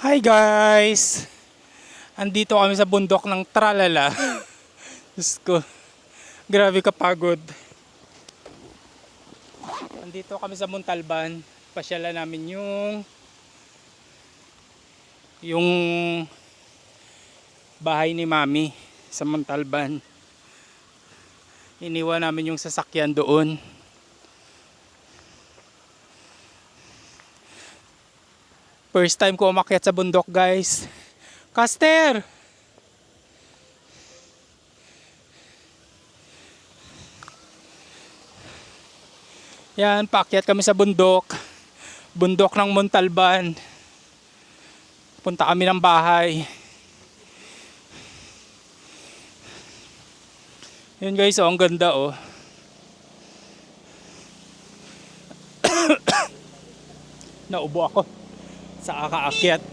Hi guys! Andito kami sa bundok ng Tralala. Diyos ko, grabe kapagod. Andito kami sa Montalban. Pasyalan namin yung bahay ni Mami sa Montalban. Iniwan namin yung sasakyan doon. First time ko umakyat sa bundok, guys. Caster! Yan, paakyat kami sa bundok. Bundok ng Montalban. Punta kami ng bahay. Yun guys, oh, ang ganda oh. Naubo ako sa kakaakyat.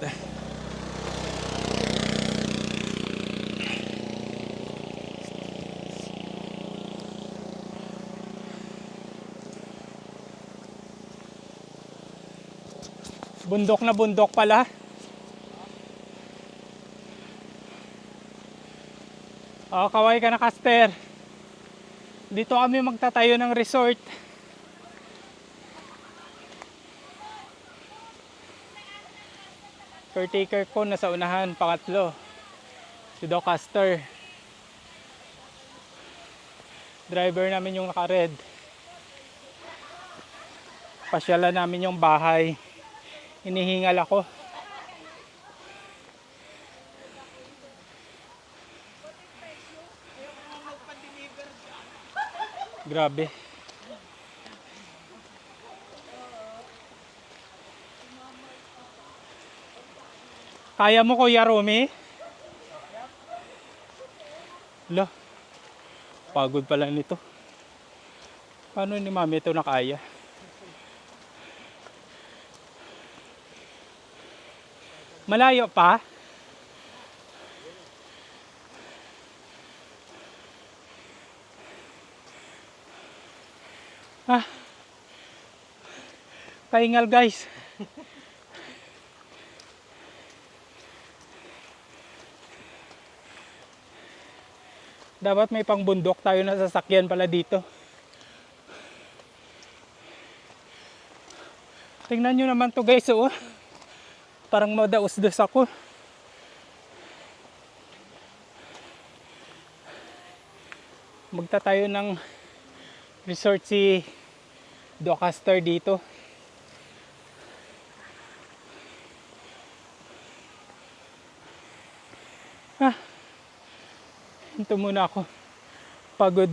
Bundok na bundok pala. Oh, kaway ka na, Caster. Dito kami magtatayo ng resort. Caretaker ko nasa unahan, pangatlo. Si Doc Caster. Driver namin yung naka-red. Pasyalan namin yung bahay. Hinihingal ako. Grabe. Kaya mo, Kuya Romy? Lo, pagod pala nito. Paano ni Mami ito nakaya? Malayo pa? Ah, pahingal guys. Dapat may pangbundok tayo na sasakyan pala dito. Tingnan nyo naman to guys, oh. Parang madaos-dos ako. Magtatayo ng resort si Doc Caster dito. Hinto muna ako. Pagod.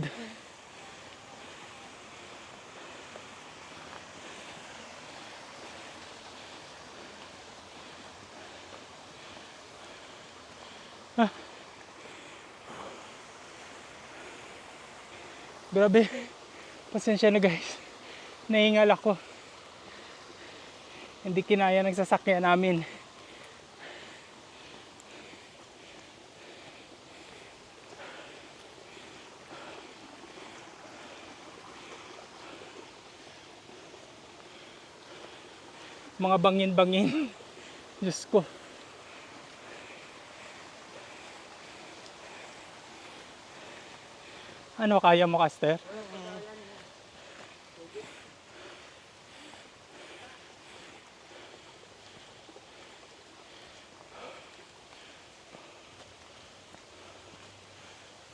Grabe. Pasensya na guys. Nahingal ako. Hindi kinaya ng sasakyan namin. Mga bangin-bangin. Diyos ko. Ano, kaya mo, Caster?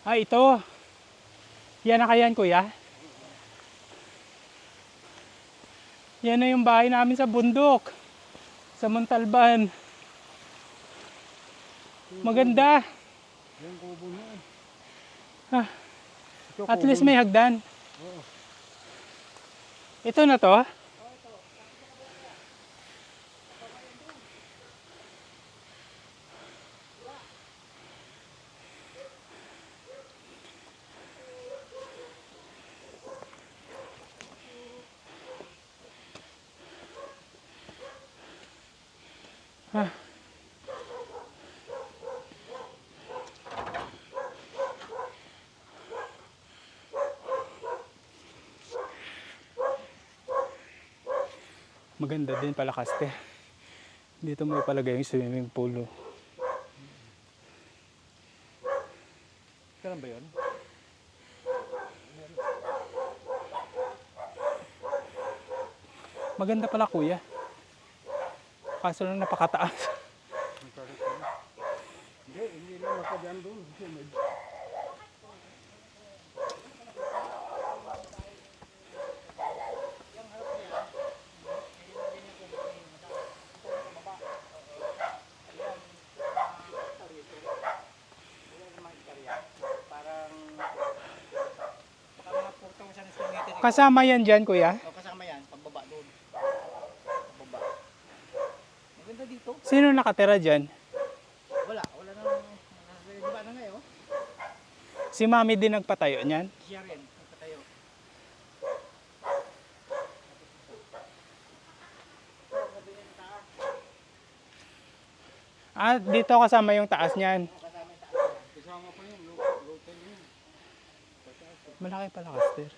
Ah, ito. Yan na kayan, kuya. Yan na yung bahay namin sa bundok. Sa Montalban. Maganda. Yung kubo na. Ah, at least may hagdan. Ito na to. Ah. Maganda din pala, Caster. Dito mo ipalagay yung swimming pool. Kailan ba yun? Maganda pala kuya. Kaso lang napakataas. Hindi lang makadaan doon. Kasama yan dyan kuya? O kasama yan, pagbaba doon. Pagbaba. Maganda dito. Sino nakatira dyan? Wala nang, di ba na ngayon? Si mami din nagpatayo niyan? Siya rin, nagpatayo. Ah, dito kasama yung taas niyan. Kasama pa yun, local yun. Malaki pala Caster.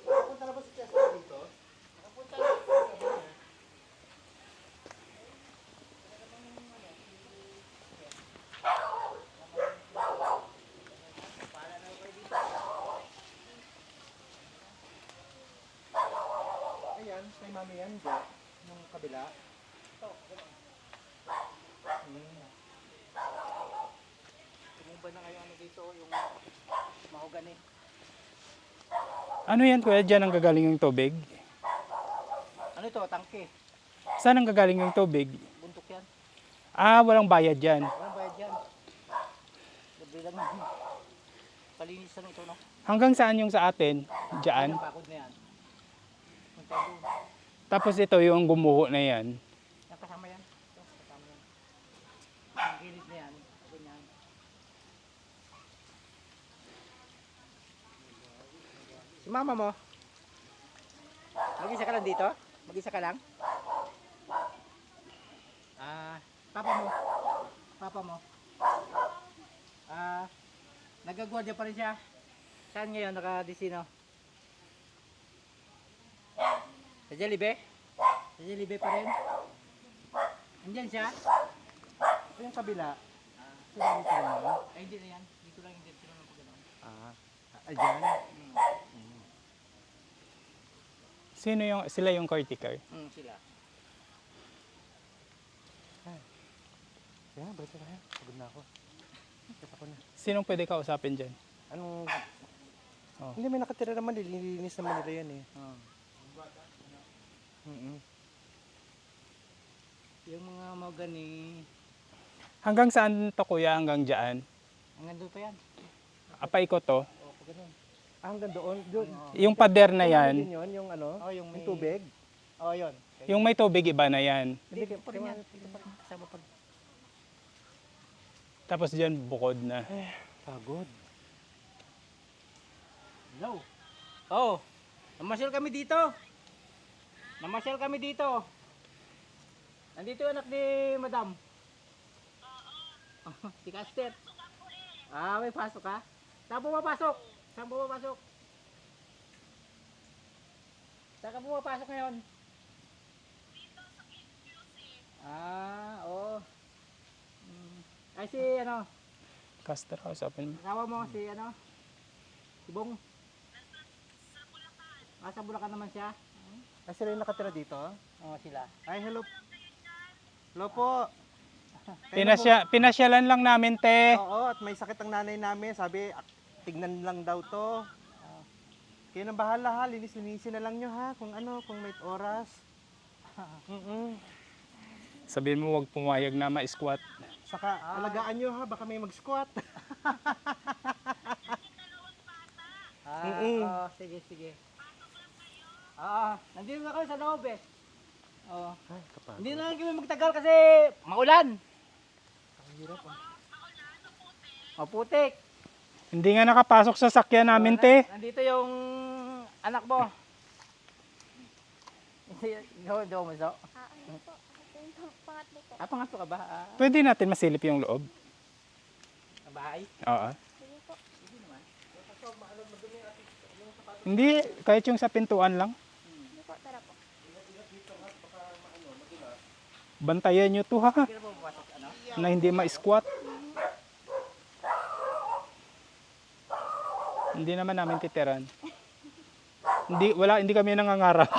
Nakapunta na ba si Chester dito? Nakapunta na. Ayan, kay mami yan, dyan. Nung kabila. Ito, gano'n. Tumumba na kayo ano dito, yung mahogani. Ano yan kuya? Dyan ang gagaling yung tubig? Ano ito, tangke. Saan ang gagaling yung tubig? Buntok yan. Ah, walang bayad dyan. Walang bayad yan. Libre lang yun. Palinis lang ito, no? Hanggang saan yung sa atin? Dyan. Ang bakod na yan. Punta doon. Tapos ito yung gumuho na yan. Yan, kasama yan. Ito, kasama yan. Ang gilid na yan. Ganyan. Si mama mo? Mag-isa ka lang dito? Mag-isa ka lang? Papa mo? Papa mo? Nagagwardya pa rin siya? Saan ngayon nakadisino? Sa Jollibee? Sa Jollibee pa rin? Andyan siya? Ito yung kabila. Sa Jollibee pa rin yun? Ay, hindi na yan. Dito lang yung dito lang po gano'n. Andyan? Sino yung, sila yung caretaker? Sila. Kaya, balik na kaya. Pagod na ako. Kaya ako na. Sinong pwede kausapin dyan? Anong... Oh. Hindi, may nakatira naman. Nililinis naman nila yan eh. Yung mga magani... Hanggang saan to kuya? Hanggang dyan? Hanggang doon pa yan. Paikot to? O, pag ganun. Hanggang doon? Doon. Yung pader na yan, Yun, yung ano? Oh, yung may... tubig? Oo, yun. yung may tubig iba na yan. Hindi, pa rin yan. Ito pa rin. Kasama pa. Tapos dyan bukod na. Pagod. Hello. Oh, namasyal kami dito. Namasyal kami dito. Nandito yung anak ni Madam. Oo. Si Caster. May pasok ka? Saan pumapasok? Saan pumapasok? Saan ka pumapasok ngayon? Oo. Ay si ano? Caster, kausapin mo. Asawa mo si ano? Si Bong. Sa Bulacan naman siya. Sila yung nakatira dito? Oo, sila. Ay, hello. Hello po. Pinasyalan lang namin, te. Oo, at may sakit ang nanay namin. Sabi, tignan lang daw to. Kayo nang bahala ha. Linis-linisin na lang nyo ha. Kung ano, kung may oras. Sabihin mo, wag pumayag na ma-squat. Saka, alagaan nyo ha. Baka may mag-squat. Sige, sige. Nandito na kami sa loob eh. Hindi na lang kami magtagal kasi maulan. Ang hirap putik. Hindi nga nakapasok sa sakyan namin, te. Nandito yung anak mo. Hindi mo maso. Pangatlo po. Pangatlo ka ba? Pwede natin masilip yung loob. Sa bahay? Oo. Sige po. Hindi, kahit yung sa pintuan lang. Sige po, tara po. Bantayan nyo to ha. Hindi na po papasok, ano? Na hindi ma-squat. Hindi naman namin titiran. Hindi kami nangangarap.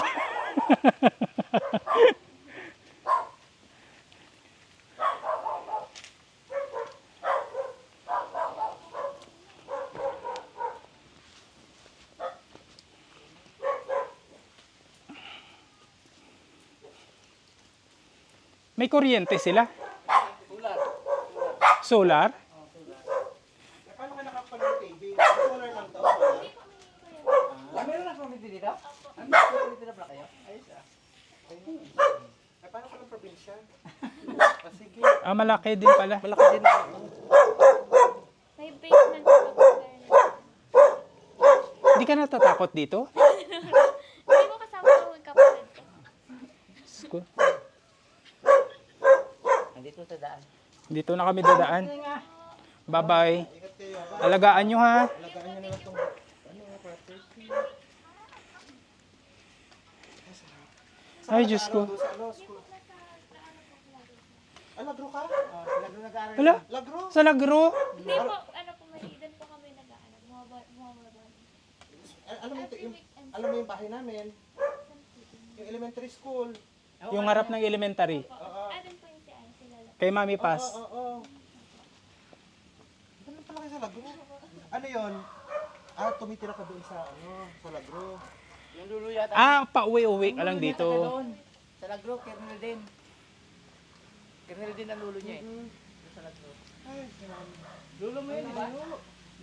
May kuryente sila. Solar? Paano ka nakapanood TV? Solar lang to. Meron na kami dito? Ano dito na pala kayo? Ayos ah. Paano ka ng probinsya? Sige. Ah, malaki din pala. Malaki din. May basement po po, sir. Hindi ka natatakot dito? Hindi mo kasama po yung kapatid ko. Sko. Nandito sa daan. Dito na kami dadaan. Bye-bye. Alagaan nyo ha. Alagaan nyo na lang itong Ay, Diyos ko. sa ano, school. Ah, lagro ka? Lagro nag-aaral. Wala. Lagro? Sa Lagro. Hindi po, ano po, maliidan po kami nag-ano, bumababa. Alam mo yung bahay namin? Yung elementary school. Yung harap ng elementary. Adin po yung si Anne, sila lang. Kay Mami Paz. Oo. Ganun pala kayo sa lagro. Ano yun? Tumitira ka doon sa sa lagro. Yung lulo yata. Ah, pauwi-uwi ka lang dito. Sa Lagro, Kernel din. Kernel din ang lulo niya eh. Doon sa Lagro. Ay, Lulo mo yun, di ba?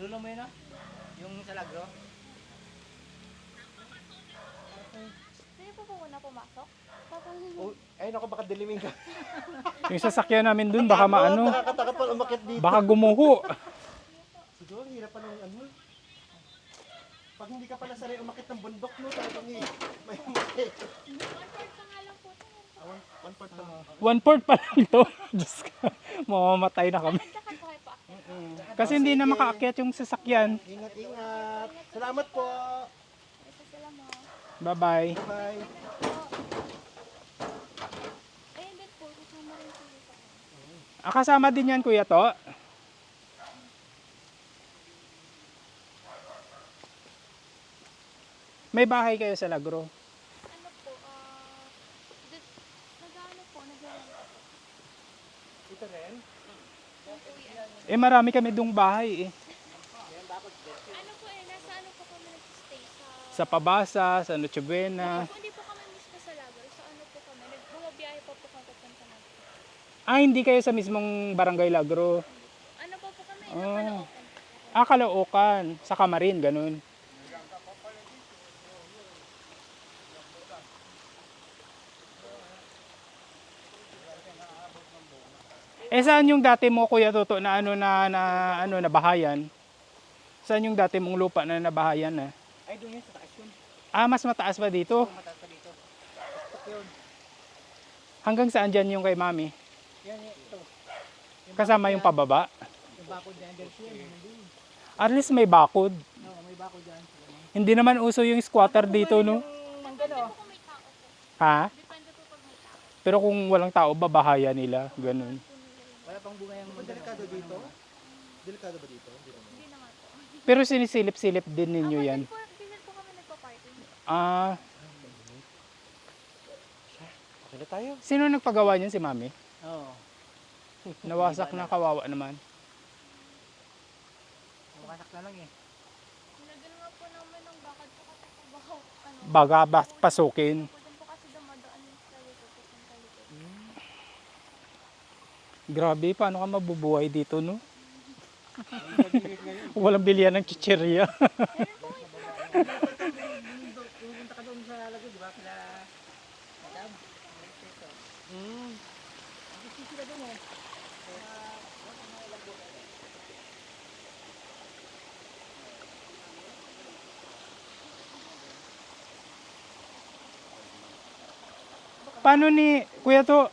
Lulo mo yun, no? Yung sa Lagro. Pwede po po muna pumasok? Tapos, ay naku, baka dilimin ka. Yung sasakyan namin dun, baka maano. Nakakatakot pa umakit dito. Baka gumuho. Siguro, hirap pa ng ano. Pag hindi ka pala sanay umakit ng bundok, no? Talagang may umakit. one-fourth pa nga lang po. One part pa. One port pa lang to. Diyos ko. Mamamatay na kami. Saka po kayo po. Kasi hindi na makaakyat yung sasakyan. Ingat. Salamat po. Ito sila mo. Bye-bye. Bye. Ayun din po, kasama rin po sa akin. Ah, kasama din yan, Kuya To. May bahay kayo sa Lagro. Ano po, nag-ano po, nag-ano Ito rin. Eh, marami kami dung bahay eh. Ano po nasa ano po kami nag-stay Sa Pabasa, sa Noche Buena. Hindi po kami mismo sa Lagos. Sa ano po kami, bumabiyahe po po kami papunta na. Ah, hindi kayo sa mismong Barangay Lagro. Ano po po kami, Oh. Nakalookan. Ah, Caloocan. Sa Camarin, ganun. Eh, saan yung dati mo, Kuya Toto, na na bahayan? Saan yung dati mong lupa na nabahayan na? Ay, doon yun sa taas yun. Ah, mas mataas ba dito? Mataas pa dito. Tuktok yun. Hanggang saan dyan yung kay Mami? Yan, ito. Kasama yung pababa? Yung bako dyan, there's yun. Nandun. At least may bakod. No, may bako dyan. Hindi naman uso yung squatter dito, no? Yung manggano. Kung may tao po. Ha? Depende po pag may tao. Pero kung walang tao, babahaya nila. Ganun. Wala pang bunga yung manggano. Delikado dito? Delikado ba dito? Hindi naman. Hindi naman po. Pero sinisilip-silip din ninyo yan. Hindi po kami nagpa-party. Ah, Okay na tayo. sino nagpagawa niyan, si Mami? Oo. Nawasak na, kawawa naman. Makasak na lang eh. Nilagyan nga po namin ng bakad po kasi po baka ano. Baga pasukin. Po din po kasi dumadaan yung sa likod po sa likod. Grabe, paano ka mabubuhay dito, no? Walang bilihan ng chichirya. Pupunta ka doon sa lago, di ba? Kila Madam. Gusto sila doon eh. Paano ni Kuya To?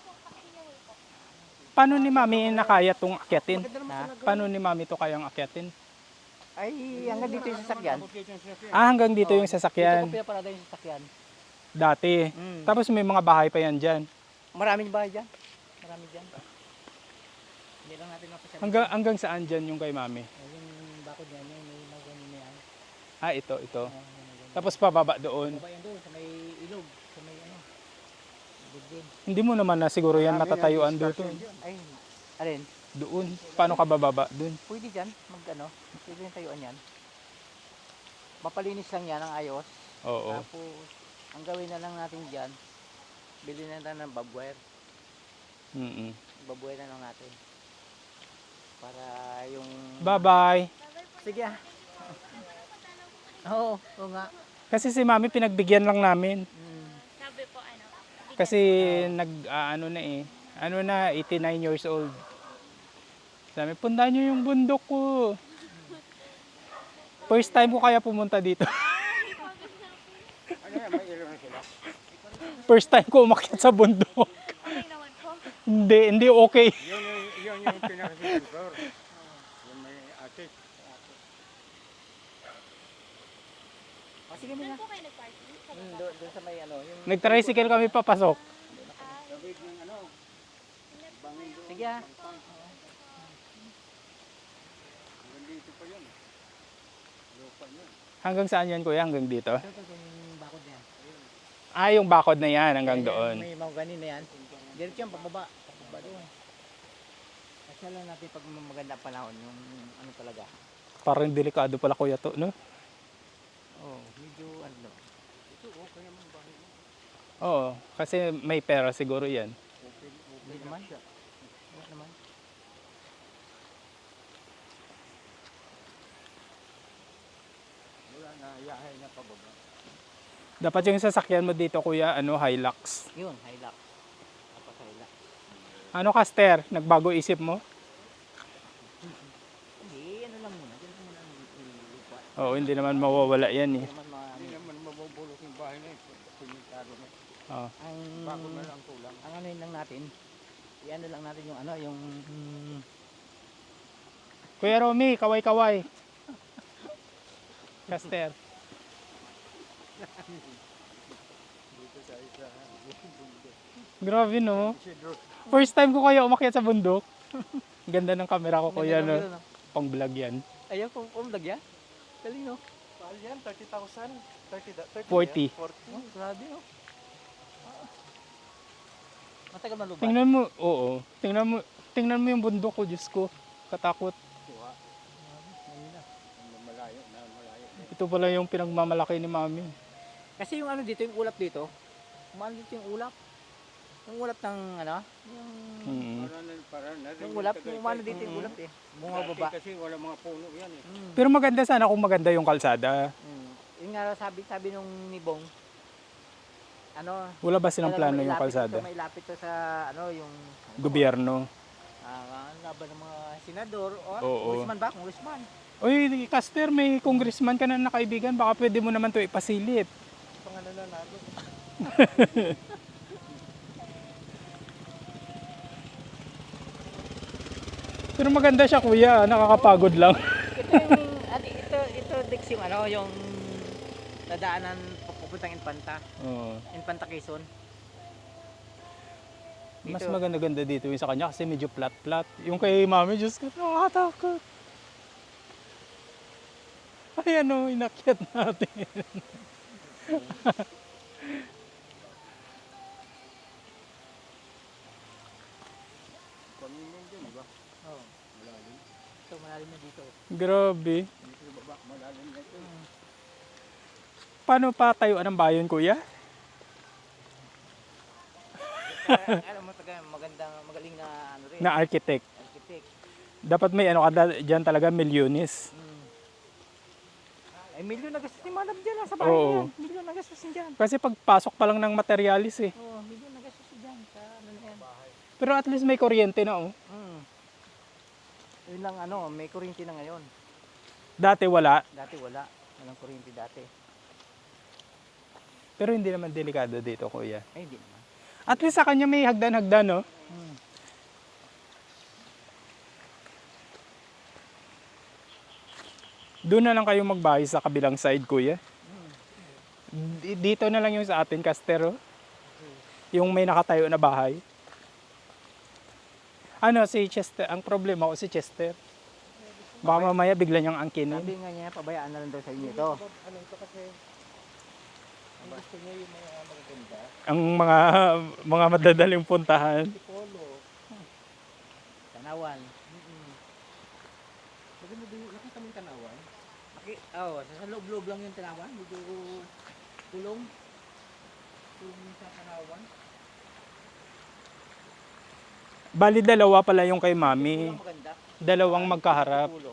Paano ni Mami nakaya tong akyatin? Ha? Paano ni Mami to kayang akyatin? Ay, hanggang dito yung sasakyan. Ah, hanggang dito yung Dito sasakyan. ko pinaparada yung sasakyan. Dati. Mm. Tapos may mga bahay pa yan dyan. Maraming bahay dyan. Marami dyan. Hindi lang natin mapasyal. Hanggang saan dyan yung kay Mami? Yung bakod niya, yung may maganin na yan. Ah, ito. Yung maganin. Tapos pababa doon. Baba yan doon, sa may ilog. Sa may ano. Budbud. Hindi mo naman na siguro yan matatayuan dito. Ay, alin? Doon. Paano ka bababa doon? Pwede dyan, pwede yung tayuan yan. Mapalinis lang yan ang ayos. Oo. Tapos, ang gawin na lang natin dyan, bilhin na lang ng barbwire. Mm-mm. Barbwire na lang natin. Para yung... Bye-bye. Sige ah. Oo, oo nga. Kasi si Mami pinagbigyan lang namin. Sabi po, ano, Kasi ano na eh. Ano na, 89 years old. Sabi, punta nyo yung bundok ko. First time ko kaya pumunta dito. First time ko umakyat sa bundok. okay naman po. Hindi okay. Yun yung pinaka-second yung may attic. O sige Doon na. po kayo nag-party? Sa baba? Doon sa may ano, yung... Nag-tricycle kami papasok. Sige ah. Hanggang saan yan kuya? Hanggang dito? Ito yung bakod na yan. Ah, yung bakod na yan hanggang doon. May mga ganin na yan. Diretso yan, pababa. Pababa doon. Kasi lang natin pag maganda ang panahon, yung ano talaga. Parang delikado pala kuya to, no? Oh, medyo ano. Oo, kasi may pera siguro yan. Hindi naman. Wala naman. Wala na, yahay na pababa. Dapat yung sasakyan mo dito kuya, ano, Hilux. Yun, Hilux. Dapat Hilux. Ano Caster, nagbago isip mo? Hindi, ano lang muna. Diyan muna ang lupa. Oo, hindi naman mawawala yan eh. Hindi naman Hindi naman mabubulok yung bahay na ito. Simentado na. Oo. ang Bago na lang kulang. ang ano yun lang natin. I-ano lang natin yung ano, yung Kuya Romy, kaway-kaway. Caster. Grabe no. First time ko kaya umakyat sa bundok. Ganda ng camera ko kuya no. Pang vlog yan. Ayaw kung vlog yan. Galing no? Paal yan, 30,000. 30, 40. 40. Oh, grabe oh. Matagal man lubat. Tingnan mo, oo. Tingnan mo yung bundok ko, Diyos ko. Katakot. Malayo na, malayo. Ito pala yung pinagmamalaki ni Mami. Kasi yung ano dito, yung ulap dito. Kumano dito yung ulap. Yung ulap ng ano, yung Para na rin. yung ulap, yung umano dito yung ulap eh. Bumababa. Kasi wala mga puno yan eh. Pero maganda sana kung maganda yung kalsada. Yung nga sabi nung ni Bong, ano, Wala ba silang talagang plano yung mailapit kalsada? to, mailapit to sa ano, yung Gobyerno. laban ng mga senador o Oo. congressman ba? Congressman. Uy, Caster, may congressman ka na nakaibigan. Baka pwede mo naman to ipasilip. Pangalan na natin. Pero maganda siya kuya, nakakapagod lang. Ito yung, ito Dex yung ano, yung nadaanan papuntang Infanta. Oo. Infanta Quezon. Mas Dito. maganda-ganda dito yung sa kanya kasi medyo flat-flat. Yung kay Mami, Diyos ko, nakakatakot. Ay ano, inakyat natin. Pamimong dyan, di ba? Oh. Ito malalim na dito. Grabe. Dito baba, malalim na ito. Paano pa tayuan ng bayon kuya? Alam mo magandang magaling na ano rin. Na architect. Architect. Dapat may ano ka dyan talaga, milyonis. Ay, milyon na gastos ni Manab dyan sa bahay Oo. yan. Milyon na gastos dyan. Kasi pagpasok pa lang ng materialis eh. Oo, milyon na gastos dyan sa ano na yan. Pero at least may kuryente na oh. Yun lang ano, may kuryente na ngayon. Dati wala. Dati wala. Walang kuryente dati. Pero hindi naman delikado dito kuya. Ay, hindi naman. At least sa kanya may hagdan-hagdan no. Doon na lang kayo magbahay sa kabilang side, kuya. Dito na lang yung sa atin, Castero. Yung may nakatayo na bahay. Ano, si Chester, ang problema ko si Chester. Baka mamaya bigla niyang angkinin. Sabi nga niya, pabayaan na lang daw sa inyo ito. Ano ito kasi, ang gusto niya yung mga magaganda. Ang mga madadaling puntahan. Si Polo. Tanawan. Maganda din, nakita mo yung tanawan? Sa loob-loob lang yung tanawan. Medyo kulong. Kulong sa tanawan. Bali dalawa pala yung kay mami. Kulong maganda. Dalawang magkaharap. Pulo.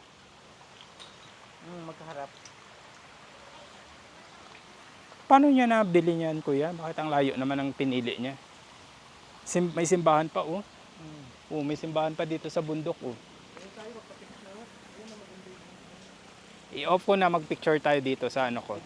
Magkaharap. Paano niya nabili niyan, kuya? Bakit ang layo naman ang pinili niya? May simbahan pa, oh. Oh, may simbahan pa dito sa bundok, oh. I-off ko na, mag-picture tayo dito sa ano ko.